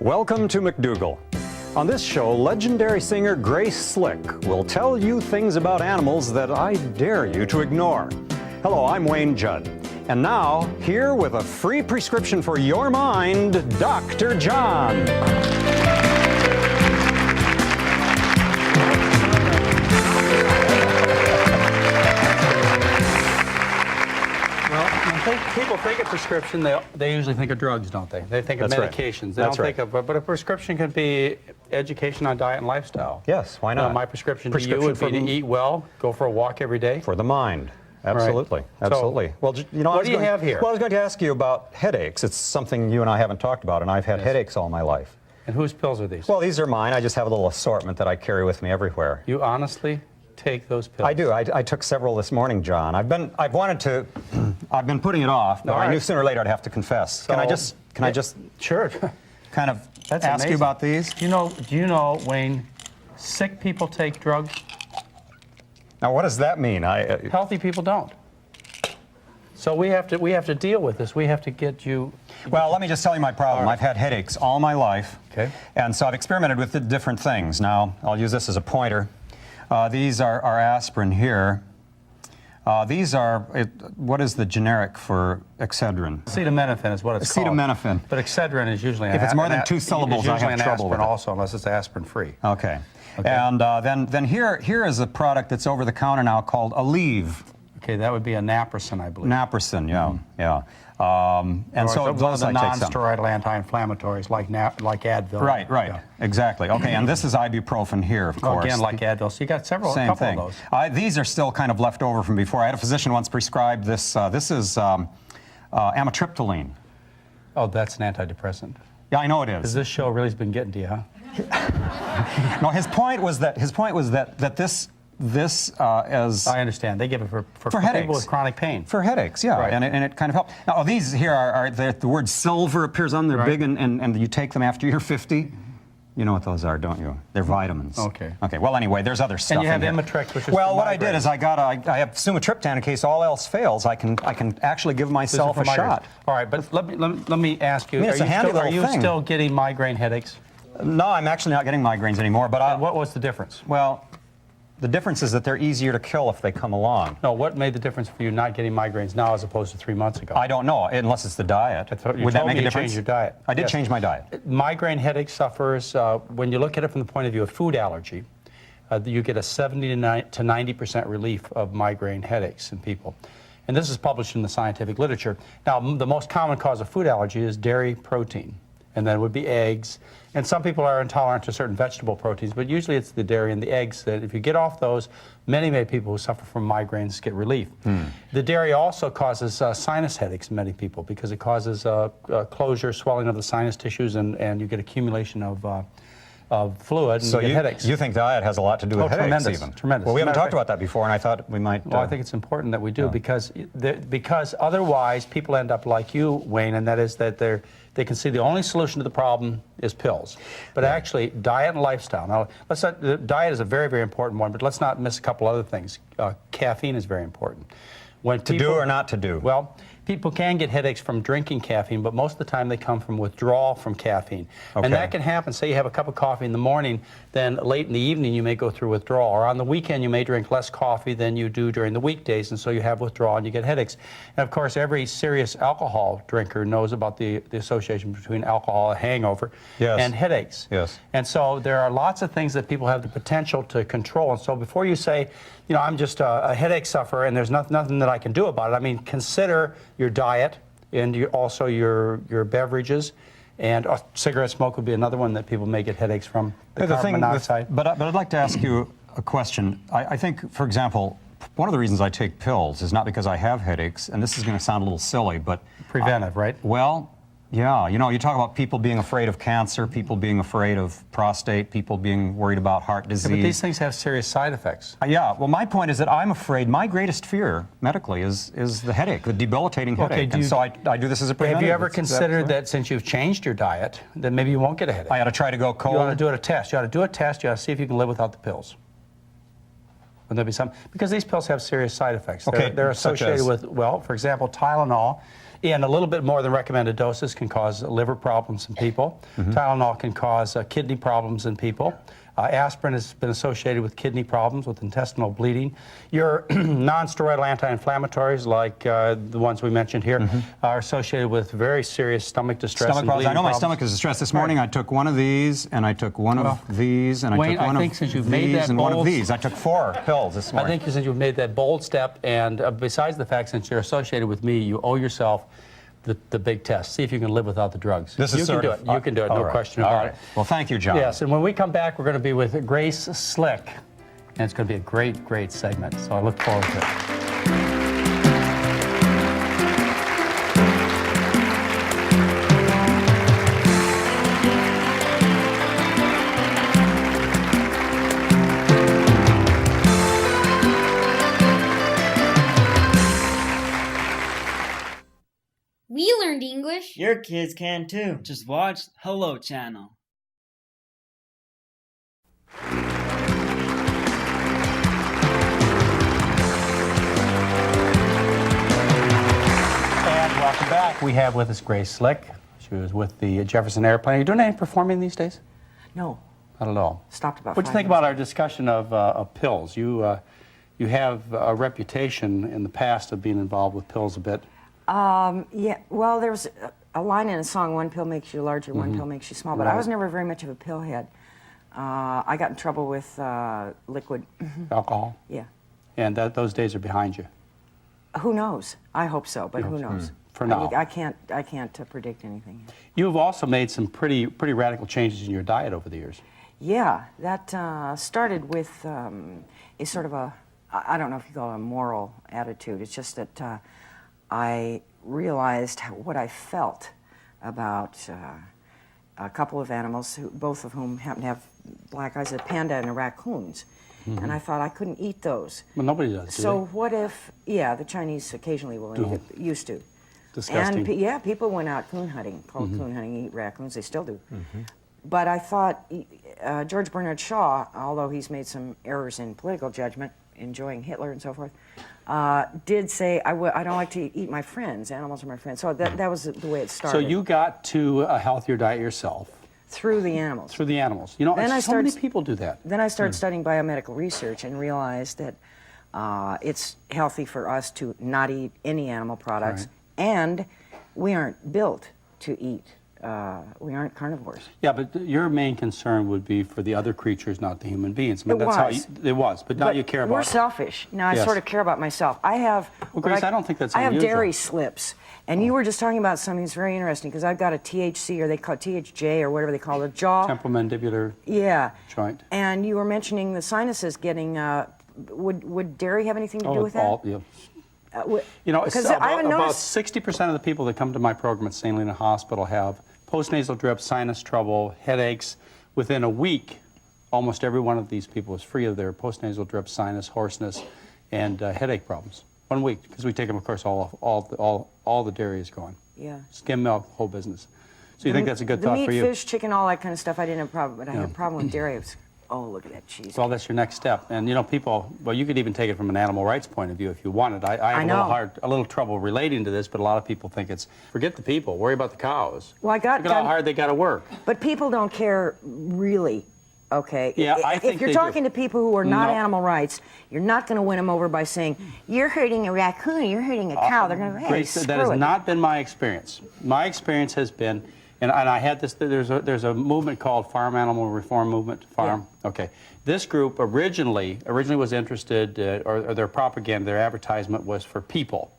Welcome to McDougall. On this show, legendary singer Grace Slick will tell you things about animals that I dare you to ignore. Hello, I'm Wayne Judd. And now, here with a free prescription for your mind, Dr. John. People think of prescription, they usually think of drugs, don't they? They think of medications. They don't think of, but a prescription could be education on diet and lifestyle. Yes, why not? My prescription to you would be to eat well, go for a walk every day. For the mind. Absolutely, right. Absolutely. So, well, you know, what do you have here? Well, I was going to ask you about headaches. It's something you and I haven't talked about, and I've had headaches all my life. And whose pills are these? Well, these are mine. I just have a little assortment that I carry with me everywhere. You honestly take those pills? I do. I took several this morning, John. I've been putting it off, but I knew sooner or later I'd have to confess. So, can I just sure kind of That's ask amazing. you about these? Do you know, Wayne, sick people take drugs? Now, what does that mean? Healthy people don't. So we have to deal with this. We have to get you. Well, let me just tell you my problem. I've had headaches all my life. Okay. And so I've experimented with the different things. Now, I'll use this as a pointer. These are aspirin here. These are, what is the generic for Excedrin? Acetaminophen is what it's called. Acetaminophen. But Excedrin is usually if it's more than two syllables, I have trouble with it. Also, unless it's aspirin-free. Okay. And then here is a product that's over the counter now called Aleve. Okay, that would be a naproxen, I believe. Naproxen, yeah, yeah. And so those are non-steroidal anti-inflammatories like Advil. Right, yeah. Exactly. Okay, and this is ibuprofen here, of course. Again, like Advil. So you got a couple of those. These are still kind of left over from before. I had a physician once prescribed this. This is amitriptyline. Oh, that's an antidepressant. Yeah, I know it is. This show really has been getting to you, huh? No, his point was that this as I understand. They give it for headaches. people with chronic pain. For headaches, yeah, right. and it kind of helps. Now, these here are the word silver appears on them. They're big, and you take them after you're 50. You know what those are, don't you? They're vitamins. Okay. Okay. Well, anyway, there's other stuff. And you have Imitrex, which is well, what I did is I have sumatriptan in case all else fails. I can actually give myself a shot. All right, but let me ask you: are you still getting migraine headaches? No, I'm actually not getting migraines anymore. But what was the difference? Well, the difference is that they're easier to kill if they come along. No, what made the difference for you not getting migraines now as opposed to 3 months ago? I don't know, unless it's the diet. Would that make a difference? Change your diet. I did change my diet. Migraine headache sufferers, when you look at it from the point of view of food allergy, you get a 70 to 90% relief of migraine headaches in people. And this is published in the scientific literature. Now, the most common cause of food allergy is dairy protein, and then it would be eggs. And some people are intolerant to certain vegetable proteins, but usually it's the dairy and the eggs that if you get off those, many people who suffer from migraines get relief. The dairy also causes sinus headaches in many people because it causes closure, swelling of the sinus tissues, and you get accumulation of fluid and you get headaches. You think diet has a lot to do with headaches even? Tremendous. Well, we haven't talked about that before, and I thought we might... Well, I think it's important that we do because otherwise people end up like you, Wayne, and that is that they can see the only solution to the problem is pills. But actually, diet and lifestyle. Now, diet is a very, very important one, but let's not miss a couple other things. Caffeine is very important. To do or not to do? Well, people can get headaches from drinking caffeine, but most of the time they come from withdrawal from caffeine. Okay. And that can happen. Say you have a cup of coffee in the morning, then late in the evening you may go through withdrawal. Or on the weekend you may drink less coffee than you do during the weekdays, and so you have withdrawal and you get headaches. And of course, every serious alcohol drinker knows about the association between alcohol, a hangover, and headaches. Yes. And so there are lots of things that people have the potential to control. And so before you say, you know, I'm just a headache sufferer and there's nothing that I can do about it, I mean, consider your diet and also your beverages, and cigarette smoke would be another one that people may get headaches from, the carbon monoxide. But I'd like to ask you a question. I think, for example, one of the reasons I take pills is not because I have headaches, and this is going to sound a little silly, but... Preventive, right? Well, yeah. You know, you talk about people being afraid of cancer, people being afraid of prostate, people being worried about heart disease. Yeah, but these things have serious side effects. Yeah. Well, my point is that I'm afraid, my greatest fear medically is the headache, the debilitating headache. And so I do this as a preventive. Have you ever considered that since you've changed your diet, that maybe you won't get a headache? I ought to try to go cold? You ought to do a test. You ought to do a test. You ought to see if you can live without the pills. Wouldn't there be some? Because these pills have serious side effects. Okay, They're associated with, well, for example, Tylenol And a little bit more than recommended doses can cause liver problems in people. Tylenol can cause kidney problems in people. Aspirin has been associated with kidney problems, with intestinal bleeding. Your non-steroidal anti-inflammatories, like the ones we mentioned here, are associated with very serious stomach distress. Stomach and problems. I know my problems. stomach is distressed. This morning I took one of these, and I took one of these, and I Wayne, took one I think of since you've these, made that and one of bold- these. I took 4 pills this morning. I think since you've made that bold step, and besides the fact since you're associated with me, you owe yourself the big test. See if you can live without the drugs. This is you can do it. You can do it. No question about it. Well, thank you, John. Yes, and when we come back, we're going to be with Grace Slick, and it's going to be a great, great segment. So I look forward to it. We learned English. Your kids can too. Just watch Hello Channel. And welcome back. We have with us Grace Slick. She was with the Jefferson Airplane. Are you doing any performing these days? No, Not at all. stopped about What do you 5 think years about our discussion of pills? You have a reputation in the past of being involved with pills a bit. Yeah, well, there's a line in a song, one pill makes you larger, one pill makes you small, but I was never very much of a pill head. I got in trouble with liquid. Alcohol? Yeah. And those days are behind you. Who knows? I hope so, but who knows? For now. I can't predict anything. You've also made some pretty radical changes in your diet over the years. Yeah, that started with a sort of a, I don't know if you call it a moral attitude. It's just that I realized what I felt about a couple of animals, both of whom happen to have black eyes, a panda and a raccoons. And I thought I couldn't eat those. Well, nobody does, do So they? what if, yeah, the Chinese occasionally will eat it, used to. Disgusting. And yeah, people went out coon hunting, called coon hunting, eat raccoons, they still do. But I thought George Bernard Shaw, although he's made some errors in political judgment, enjoying Hitler and so forth, did say, I don't like to eat my friends, animals are my friends. So that was the way it started. So you got to a healthier diet yourself. Through the animals. Through the animals. You know, Then I so many started- people do that. Then I started studying biomedical research and realized that it's healthy for us to not eat any animal products, and we aren't built to eat. We aren't carnivores. Yeah, but your main concern would be for the other creatures, not the human beings. I mean, It that's how was. it was, but now But you care about we're selfish. Now I Yes. sort of care about myself. I have. Well, Grace, I don't think that's I have unusual. dairy slips, and you were just talking about something that's very interesting because I've got a THC, or they call it THJ, or whatever they call it, jaw. temporomandibular Yeah. joint. And you were mentioning the sinuses getting. Would dairy have anything to do with that? You know, Because I haven't about noticed. 60% of the people that come to my program at St. Helena Hospital have postnasal drip, sinus trouble, headaches. Within a week, almost every one of these people is free of their postnasal drip, sinus, hoarseness, and headache problems. 1 week, because we take them, of course, all the dairy is gone. Yeah. Skim milk, whole business. So you think that's a good thought meat, for you? fish, chicken, all that kind of stuff, I didn't have a problem, but I had a problem with dairy. It was, oh, look at that cheese. Well, that's your next step. And you know, people, well, you could even take it from an animal rights point of view if you wanted. I have know. a little trouble relating to this, but a lot of people think it's, forget the people, worry about the cows. Well, I got Look at how done- hard they got to work. But people don't care really, okay? Yeah, I think if you're they do. talking to people who are not No. animal rights, you're not going to win them over by saying, you're hurting a raccoon, you're hurting a cow. They're going to go, hey, Grace, screw that has it. not been my experience. My experience has been, and I had this, there's a movement called Farm Animal Reform Movement, FARM. Okay. This group originally was interested, or their propaganda, their advertisement was for people.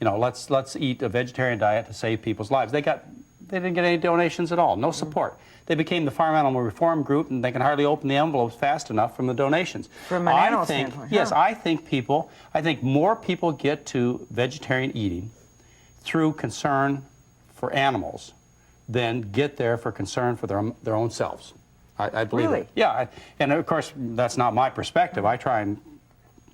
You know, let's eat a vegetarian diet to save people's lives. They didn't get any donations at all, no support. They became the Farm Animal Reform Group, and they can hardly open the envelopes fast enough from the donations. From an animal standpoint, Yes, huh? I think more people get to vegetarian eating through concern for animals than get there for concern for their own selves. I believe Really? it. Yeah, and of course, that's not my perspective. I try and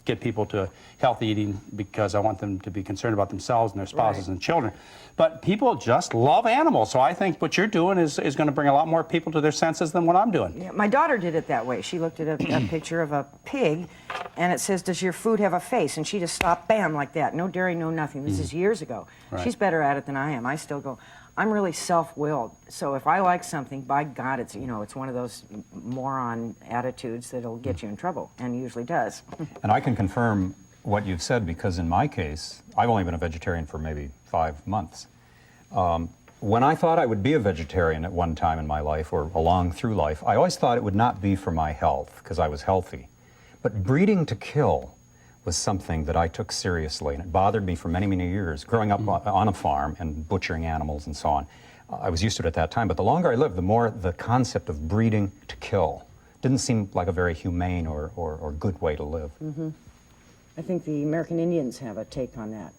get people to healthy eating because I want them to be concerned about themselves and their spouses and children. But people just love animals, so I think what you're doing is going to bring a lot more people to their senses than what I'm doing. Yeah, my daughter did it that way. She looked at a picture of a pig, and it says, "Does your food have a face?" And she just stopped, bam, like that. No dairy, no nothing. This is years ago. Right. She's better at it than I am. I still go. I'm really self-willed, so if I like something, by God, it's it's one of those moron attitudes that'll get you in trouble, and usually does. And I can confirm what you've said, because in my case, I've only been a vegetarian for maybe 5 months. When I thought I would be a vegetarian at one time in my life, or along through life, I always thought it would not be for my health, because I was healthy. But breeding to kill was something that I took seriously, and it bothered me for many, many years. Growing up on a farm and butchering animals and so on, I was used to it at that time, but the longer I lived, the more the concept of breeding to kill didn't seem like a very humane or good way to live. I think the American Indians have a take on that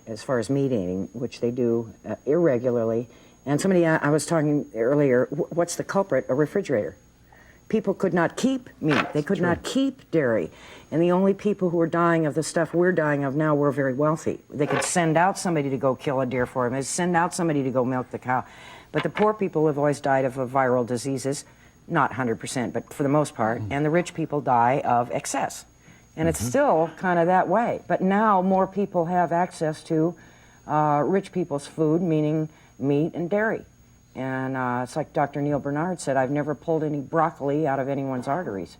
as far as meat eating, which they do irregularly. And somebody, I was talking earlier, what's the culprit? A refrigerator. People could not keep meat. They could not keep dairy. And the only people who are dying of the stuff we're dying of now were very wealthy. They could send out somebody to go kill a deer for them. They send out somebody to go milk the cow. But the poor people have always died of viral diseases, not 100%, but for the most part. And the rich people die of excess. And it's still kind of that way. But now more people have access to rich people's food, meaning meat and dairy. And it's like Dr. Neil Bernard said, I've never pulled any broccoli out of anyone's arteries.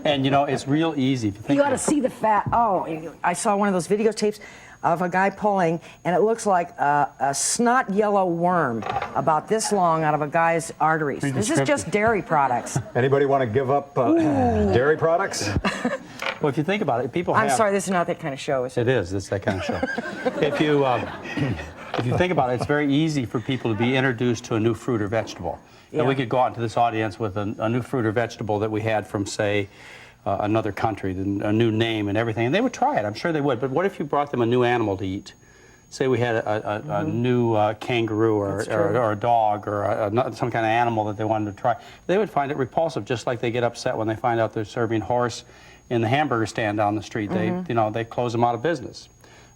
And it's real easy. If you think You ought to see the fat. Oh, I saw one of those videotapes of a guy pulling, and it looks like a snot yellow worm about this long out of a guy's arteries. This is just dairy products. Anybody want to give up dairy products? Well, if you think about it, people have... I'm sorry, this is not that kind of show, is it? It is. It's that kind of show. If you think about it, it's very easy for people to be introduced to a new fruit or vegetable. And we could go out into this audience with a new fruit or vegetable that we had from, say, another country, a new name and everything, and they would try it. I'm sure they would. But what if you brought them a new animal to eat? Say we had a new kangaroo or a dog or some kind of animal that they wanted to try. They would find it repulsive, just like they get upset when they find out they're serving horse in the hamburger stand down the street. They close them out of business.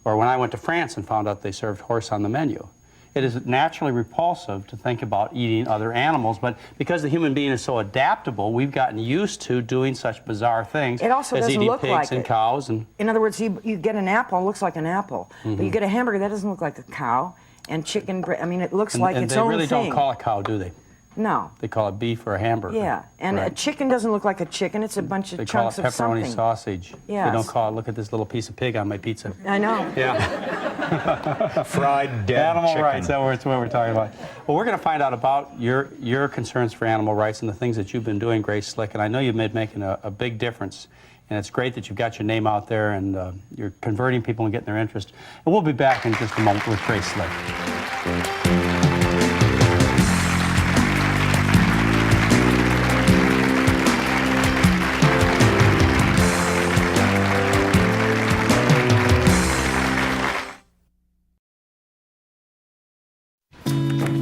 Or when I went to France and found out they served horse on the menu. It is naturally repulsive to think about eating other animals, but because the human being is so adaptable, we've gotten used to doing such bizarre things It also as doesn't eating look pigs like and it. cows. And In other words, you get an apple, it looks like an apple. But you get a hamburger, that doesn't look like a cow. And chicken, I mean, it looks like its own thing. they really don't call it cow, do they? No. They call it beef or a hamburger. Yeah, and a chicken doesn't look like a chicken. It's a bunch of chunks of They call it pepperoni something. sausage. Yes. They don't call it, look at this little piece of pig on my pizza. I know. Yeah. Fried dead Animal chicken. rights, that's what we're talking about. Well, we're going to find out about your concerns for animal rights and the things that you've been doing, Grace Slick, and I know you've been making a big difference. And it's great that you've got your name out there and you're converting people and getting their interest. And we'll be back in just a moment with Grace Slick.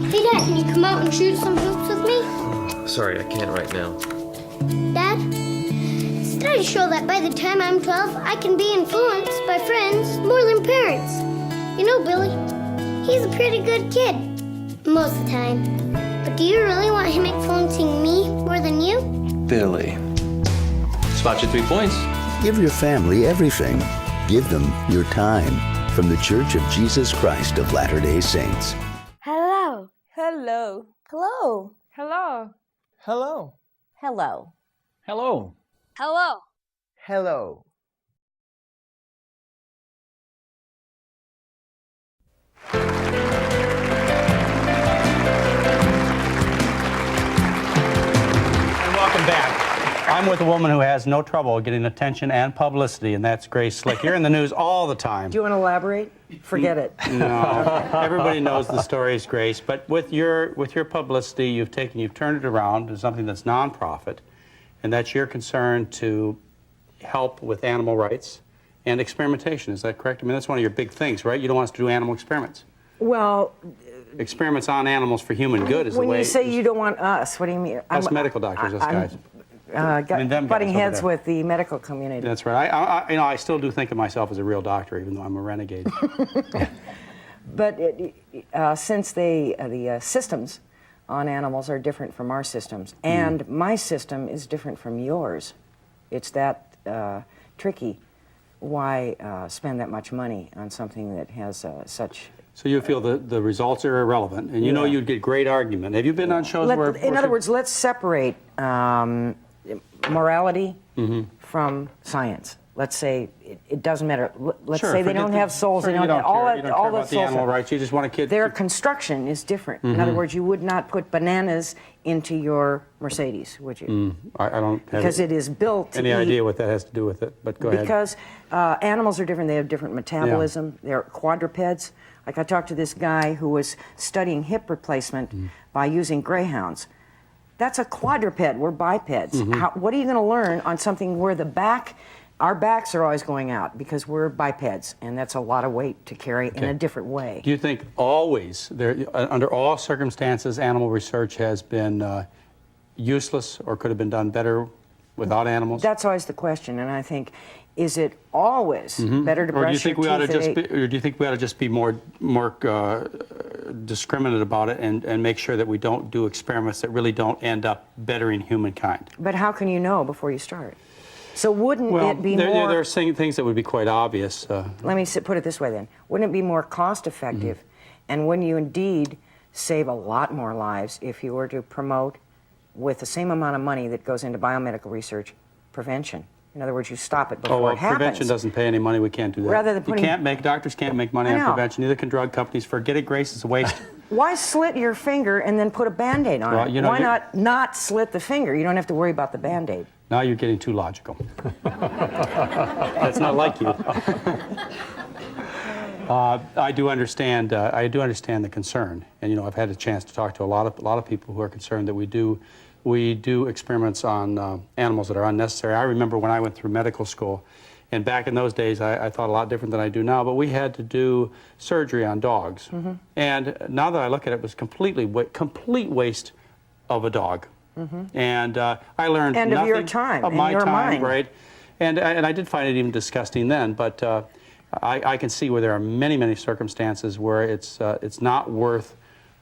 Hey, Dad, can you come out and shoot some hoops with me? Sorry, I can't right now. Dad, studies show that by the time I'm 12, I can be influenced by friends more than parents. You know, Billy, he's a pretty good kid most of the time. But do you really want him influencing me more than you? Billy. Spot your 3 points. Give your family everything. Give them your time. From the Church of Jesus Christ of Latter-day Saints. Hello. Hello. Hello. Hello. Hello. Hello. Hello. Hello. Hello. And welcome back. I'm with a woman who has no trouble getting attention and publicity, and that's Grace Slick. You're in the news all the time. Do you want to elaborate? Forget it. No, everybody knows the stories, Grace. But with your publicity, you've turned it around to something that's nonprofit, and that's your concern to help with animal rights and experimentation. Is that correct? I mean, that's one of your big things, right? You don't want us to do animal experiments. Well, Experiments on animals for human good is the way. when you say you don't want us, what do you mean? Us medical doctors, us guys. butting heads with the medical community. That's right. I still do think of myself as a real doctor, even though I'm a renegade. But since the systems on animals are different from our systems, and my system is different from yours, it's that tricky. Why spend that much money on something that has such... So you feel the results are irrelevant, and you know you'd get great argument. Have you been on shows where... In other words, let's separate morality from science. Let's say it doesn't matter. Let's say they don't have souls. You don't care about the animal souls. rights. You just want a kid. Their construction is different. In other words, you would not put bananas into your Mercedes, would you? I don't have because it is built to any eat. idea what that has to do with it. But go ahead. Because animals are different. They have different metabolism. They're quadrupeds. Like I talked to this guy who was studying hip replacement by using greyhounds. That's a quadruped. We're bipeds. What are you going to learn on something where the back... Our backs are always going out because we're bipeds, and that's a lot of weight to carry in a different way. Do you think always, under all circumstances, animal research has been useless or could have been done better without animals? That's always the question, and I think, is it always better to brush your teeth at 8? Or do you think we ought to just be more discriminate about it and make sure that we don't do experiments that really don't end up bettering humankind? But how can you know before you start? So wouldn't it be more... There are things that would be quite obvious. Let me put it this way then. Wouldn't it be more cost-effective, and wouldn't you indeed save a lot more lives if you were to promote, with the same amount of money that goes into biomedical research, prevention? In other words, you stop it before it happens. Prevention doesn't pay any money. We can't do that. Rather than putting... Doctors can't make money on prevention. Neither can drug companies. Forget it, Grace. It's a waste. Why slit your finger and then put a Band-Aid on it? Why not slit the finger? You don't have to worry about the Band-Aid. Now you're getting too logical. That's not like you. I do understand the concern, and I've had a chance to talk to a lot of people who are concerned that we do experiments on animals that are unnecessary. I remember when I went through medical school, and back in those days I thought a lot different than I do now, but we had to do surgery on dogs, and now that I look at it, it was complete waste of a dog. And I learned nothing of your time, of my your time, mind. right? And I did find it even disgusting then. But I can see where there are many circumstances where it's not worth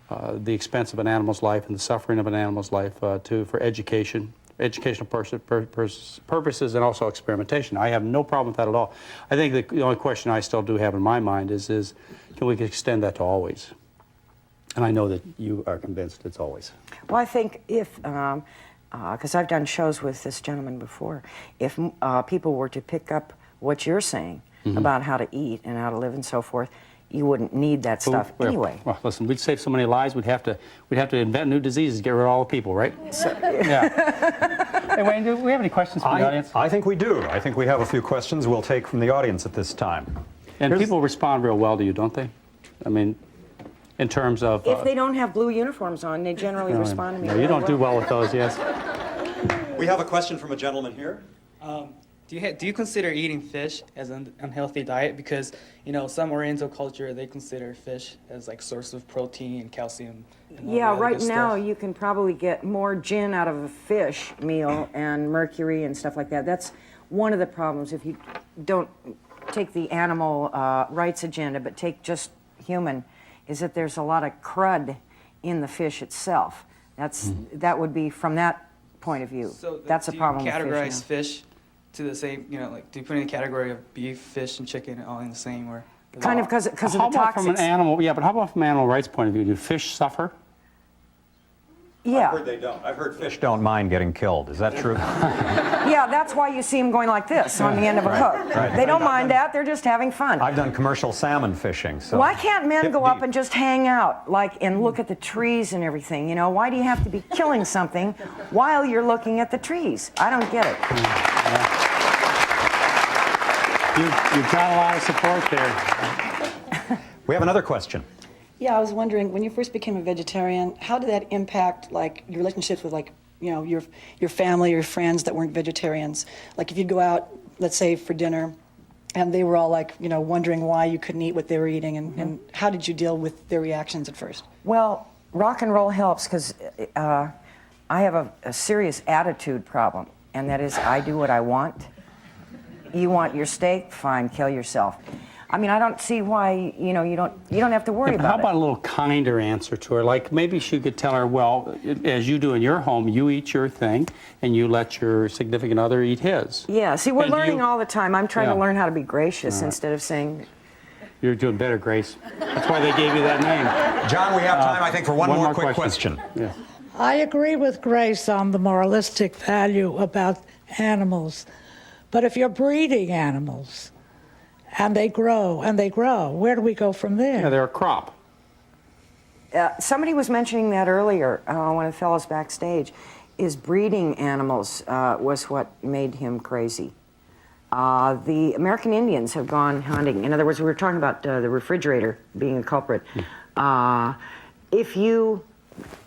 the expense of an animal's life and the suffering of an animal's life for educational purposes, and also experimentation. I have no problem with that at all. I think the only question I still do have in my mind is can we extend that to always? And I know that you are convinced it's always. Well, I think if, because I've done shows with this gentleman before, if people were to pick up what you're saying about how to eat and how to live and so forth, you wouldn't need that stuff anyway. Well, listen, we'd save so many lives. We'd have to invent new diseases, get rid of all the people, right? Hey, Wayne, do we have any questions from the audience? I think we do. I think we have a few questions we'll take from the audience at this time. And people respond real well to you, don't they? I mean, in terms of... if they don't have blue uniforms on, they generally respond to me. No, you don't do well with those, yes. We have a question from a gentleman here. Do you consider eating fish as an unhealthy diet? Because, some Oriental culture, they consider fish as like source of protein and calcium. And all right now stuff. you can probably get more gin out of a fish meal and mercury and stuff like that. That's one of the problems if you don't take the animal rights agenda, but take just human, is that there's a lot of crud in the fish itself. That would be from that point of view. So that's a problem. Do you categorize with fish to the same? Do you put in a category of beef, fish, and chicken all in the same? Or kind of because of the How about toxics. from an animal? Yeah, but how about from an animal rights point of view? Do fish suffer? Yeah. I've heard they don't. I've heard fish don't mind getting killed. Is that true? Yeah, that's why you see them going like this on the end of a hook. Right. They don't mind that. They're just having fun. I've done commercial salmon fishing. So Why can't men go up deep. and just hang out, and look at the trees and everything? Why do you have to be killing something while you're looking at the trees? I don't get it. You've got a lot of support there. We have another question. Yeah, I was wondering, when you first became a vegetarian, how did that impact, your relationships with, your family, your friends that weren't vegetarians? Like, if you'd go out, let's say, for dinner, and they were all, wondering why you couldn't eat what they were eating, and how did you deal with their reactions at first? Well, rock and roll helps because I have a serious attitude problem. and that is, I do what I want. You want your steak? Fine, kill yourself. I mean, I don't see why, you don't have to worry Yeah, but about how about it. a little kinder answer to her? Like maybe she could tell her, well, as you do in your home, you eat your thing and you let your significant other eat his. Yeah, see, we're And learning you- all the time. I'm trying Yeah. to learn how to be gracious All right. instead of saying, You're doing better, Grace. That's why they gave you that name. John, we have time, I think, for one more quick question. Yeah. I agree with Grace on the moralistic value about animals. But if you're breeding animals and they grow, where do we go from there? Yeah, they're a crop. somebody was mentioning that earlier, one of the fellows backstage, is breeding animals was what made him crazy. The American Indians have gone hunting. In other words, we were talking about the refrigerator being a culprit. If you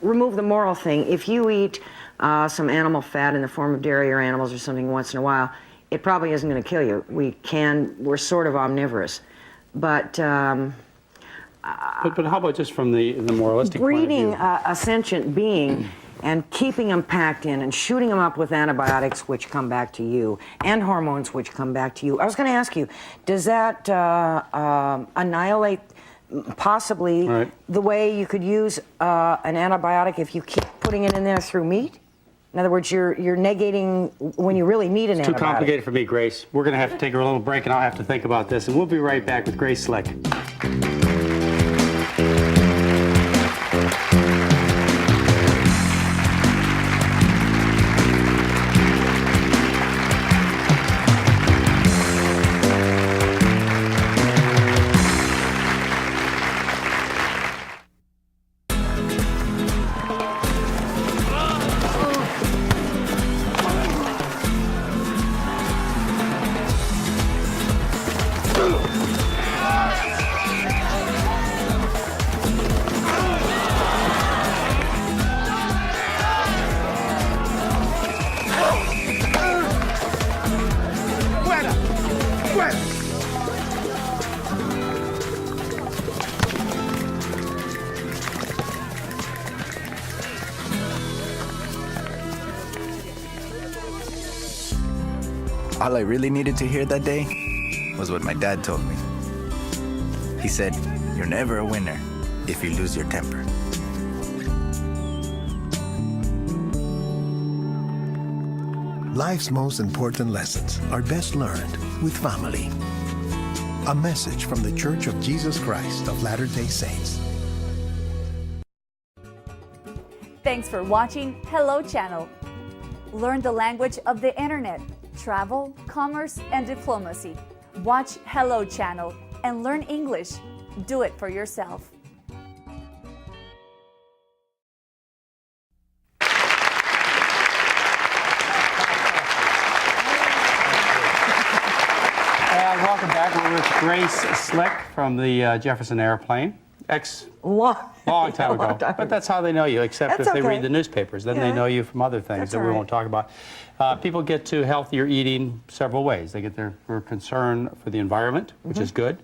remove the moral thing, if you eat some animal fat in the form of dairy or animals or something once in a while, it probably isn't going to kill you. We're sort of omnivorous. But how about just from the moralistic point of breeding view? a sentient being and keeping them packed in and shooting them up with antibiotics which come back to you and hormones which come back to you. I was going to ask you, does that annihilate possibly Right. the way you could use an antibiotic if you keep putting it in there through meat? In other words, you're negating when you really need an Too antibiotic. complicated for me, Grace. We're going to have to take a little break, and I'll have to think about this. And we'll be right back with Grace Slick. All I really needed to hear that day was what my dad told me. He said, "You're never a winner if you lose your temper." Life's most important lessons are best learned with family. A message from the Church of Jesus Christ of Latter-day Saints. Thanks for watching Hello Channel. Learn the language of the internet, travel, commerce, and diplomacy. Watch Hello Channel and learn English. Do it for yourself. And welcome back. We're with Grace Slick from the Jefferson Airplane. Long time ago. But that's how they know you, except That's if they okay. read the newspapers. Then they Yeah. know you from other things That's that we all won't talk about. People get to healthier eating several ways. They get there for concern for the environment, which is good.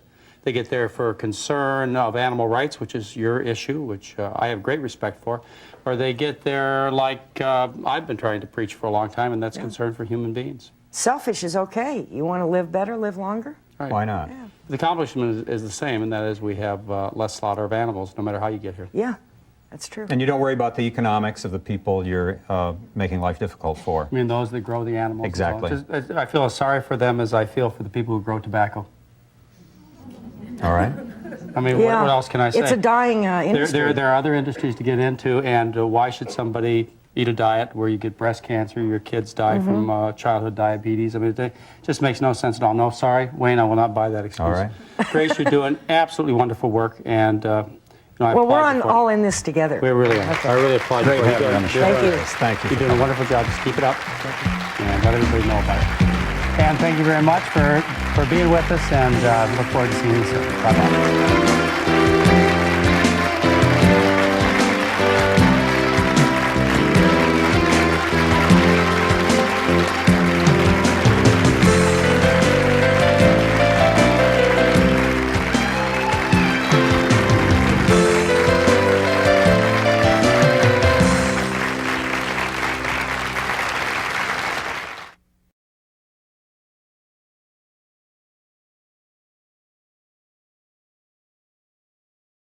They get there for concern of animal rights, which is your issue, which I have great respect for. Or they get there like I've been trying to preach for a long time, and that's concern for human beings. Selfish is okay. You want to live better, live longer? Right. Why not? Yeah. The accomplishment is the same, and that is we have less slaughter of animals, no matter how you get here. Yeah, that's true. And you don't worry about the economics of the people you're making life difficult for. I mean, those that grow the animals. as well. Exactly. Just, I feel as sorry for them as I feel for the people who grow tobacco. All right? I mean, Yeah. what else can I say? It's a dying industry. There are other industries to get into, and why should somebody eat a diet where you get breast cancer, your kids die from childhood diabetes? I mean, it just makes no sense at all. No, sorry, Wayne, I will not buy that excuse. All right. Grace, you're doing absolutely wonderful work, and I Well, we're applaud you for it. all in this together. We really are. I really applaud Great you for having you on the show. Thank you. Thank you. You're doing a wonderful job. Just keep it up and let everybody know about it. And thank you very much for being with us, and look forward to seeing you soon. Bye-bye.